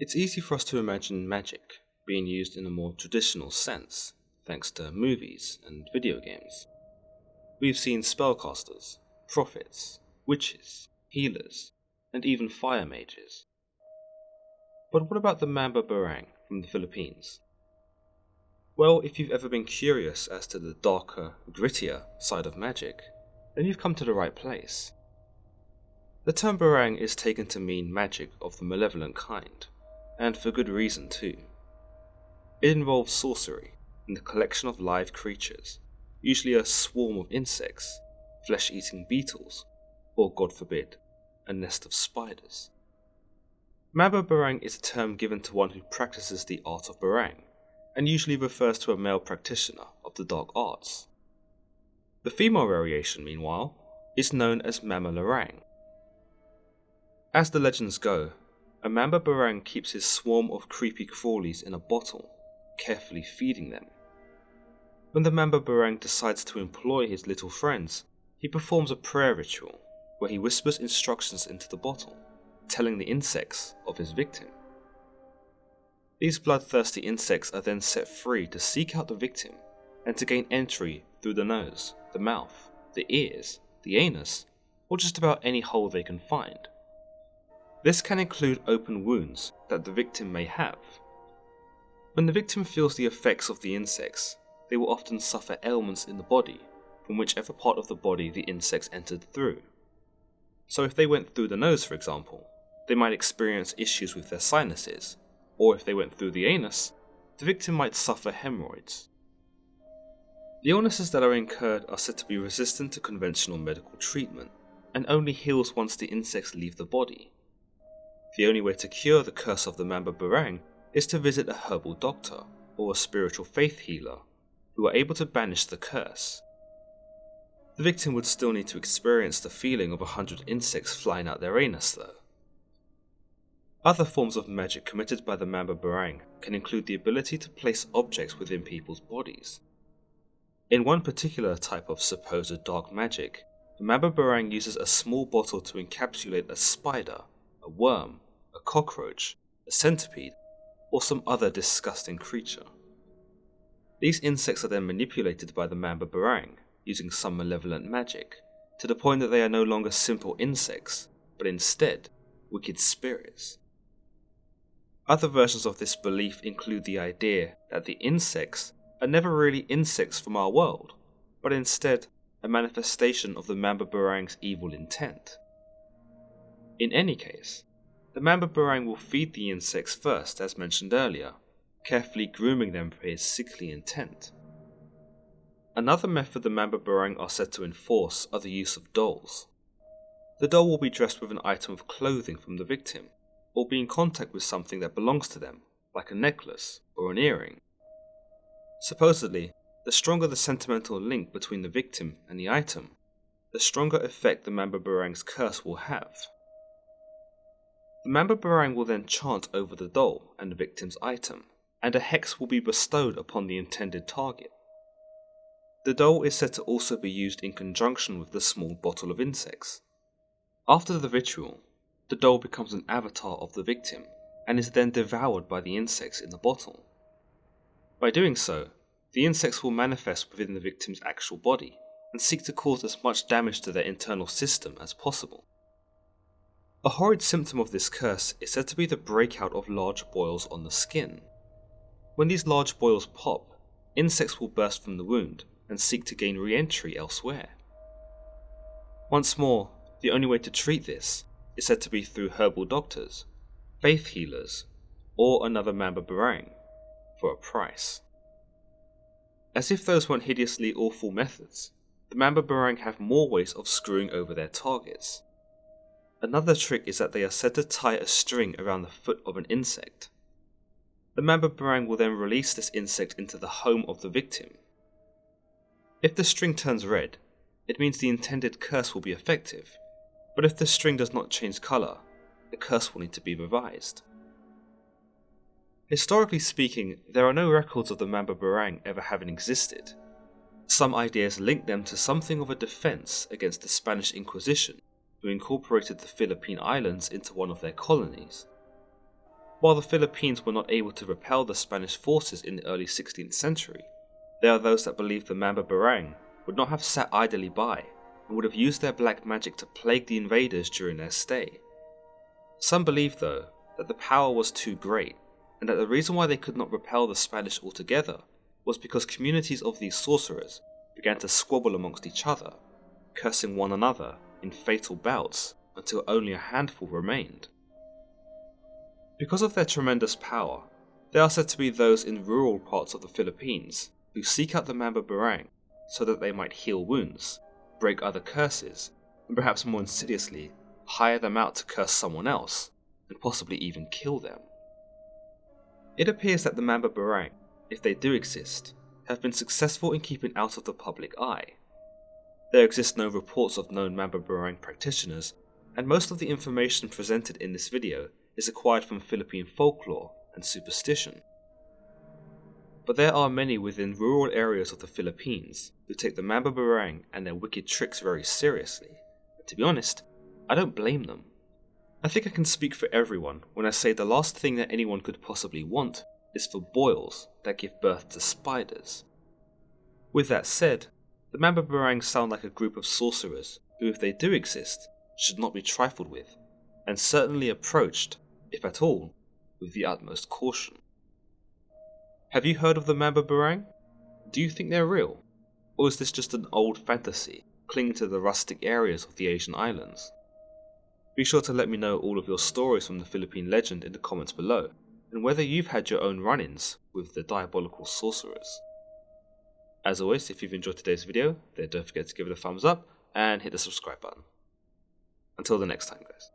It's easy for us to imagine magic being used in a more traditional sense, thanks to movies and video games. We've seen spellcasters, prophets, witches, healers, and even fire mages. But what about the Mambabarang from the Philippines? Well, if you've ever been curious as to the darker, grittier side of magic, then you've come to the right place. The term barang is taken to mean magic of the malevolent kind, and for good reason too. It involves sorcery and the collection of live creatures, usually a swarm of insects, flesh-eating beetles, or God forbid, a nest of spiders. Mambabarang is a term given to one who practices the art of barang, and usually refers to a male practitioner of the dark arts. The female variation, meanwhile, is known as Mambabarang. As the legends go, a Mambabarang keeps his swarm of creepy crawlies in a bottle, carefully feeding them. When the Mambabarang decides to employ his little friends, he performs a prayer ritual where he whispers instructions into the bottle, telling the insects of his victim. These bloodthirsty insects are then set free to seek out the victim and to gain entry through the nose, the mouth, the ears, the anus, or just about any hole they can find. This can include open wounds that the victim may have. When the victim feels the effects of the insects, they will often suffer ailments in the body from whichever part of the body the insects entered through. So if they went through the nose, for example, they might experience issues with their sinuses, or if they went through the anus, the victim might suffer hemorrhoids. The illnesses that are incurred are said to be resistant to conventional medical treatment, and only heals once the insects leave the body. The only way to cure the curse of the Mambabarang is to visit a herbal doctor or a spiritual faith healer who are able to banish the curse. The victim would still need to experience the feeling of 100 insects flying out their anus though. Other forms of magic committed by the Mambabarang can include the ability to place objects within people's bodies. In one particular type of supposed dark magic, the Mambabarang uses a small bottle to encapsulate a spider, a worm, a cockroach, a centipede, or some other disgusting creature. These insects are then manipulated by the Mambabarang using some malevolent magic, to the point that they are no longer simple insects, but instead wicked spirits. Other versions of this belief include the idea that the insects are never really insects from our world, but instead a manifestation of the Mambabarang's evil intent. In any case, the Mambabarang will feed the insects first, as mentioned earlier, carefully grooming them for his sickly intent. Another method the Mambabarang are said to enforce are the use of dolls. The doll will be dressed with an item of clothing from the victim, or be in contact with something that belongs to them, like a necklace or an earring. Supposedly, the stronger the sentimental link between the victim and the item, the stronger effect the Mambabarang's curse will have. The Mambabarang will then chant over the doll and the victim's item, and a hex will be bestowed upon the intended target. The doll is said to also be used in conjunction with the small bottle of insects. After the ritual, the doll becomes an avatar of the victim, and is then devoured by the insects in the bottle. By doing so, the insects will manifest within the victim's actual body, and seek to cause as much damage to their internal system as possible. A horrid symptom of this curse is said to be the breakout of large boils on the skin. When these large boils pop, insects will burst from the wound and seek to gain re-entry elsewhere. Once more, the only way to treat this is said to be through herbal doctors, faith healers, or another Mambabarang, for a price. As if those weren't hideously awful methods, the Mambabarang have more ways of screwing over their targets. Another trick is that they are said to tie a string around the foot of an insect. The Mambabarang will then release this insect into the home of the victim. If the string turns red, it means the intended curse will be effective, but if the string does not change colour, the curse will need to be revised. Historically speaking, there are no records of the Mambabarang ever having existed. Some ideas link them to something of a defence against the Spanish Inquisition, who incorporated the Philippine Islands into one of their colonies. While the Philippines were not able to repel the Spanish forces in the early 16th century, there are those that believe the Mambabarang would not have sat idly by and would have used their black magic to plague the invaders during their stay. Some believe, though, that the power was too great, and that the reason why they could not repel the Spanish altogether was because communities of these sorcerers began to squabble amongst each other, cursing one another in fatal bouts until only a handful remained. Because of their tremendous power, there are said to be those in rural parts of the Philippines who seek out the Mambabarang so that they might heal wounds, break other curses, and perhaps more insidiously, hire them out to curse someone else, and possibly even kill them. It appears that the Mambabarang, if they do exist, have been successful in keeping out of the public eye. There exist no reports of known Mambabarang practitioners, and most of the information presented in this video is acquired from Philippine folklore and superstition. But there are many within rural areas of the Philippines who take the Mambabarang and their wicked tricks very seriously, and to be honest, I don't blame them. I think I can speak for everyone when I say the last thing that anyone could possibly want is for boils that give birth to spiders. With that said, the Mambabarang sound like a group of sorcerers who, if they do exist, should not be trifled with, and certainly approached, if at all, with the utmost caution. Have you heard of the Mambabarang? Do you think they're real? Or is this just an old fantasy clinging to the rustic areas of the Asian islands? Be sure to let me know all of your stories from the Philippine legend in the comments below, and whether you've had your own run-ins with the diabolical sorcerers. As always, if you've enjoyed today's video, then don't forget to give it a thumbs up and hit the subscribe button. Until the next time, guys.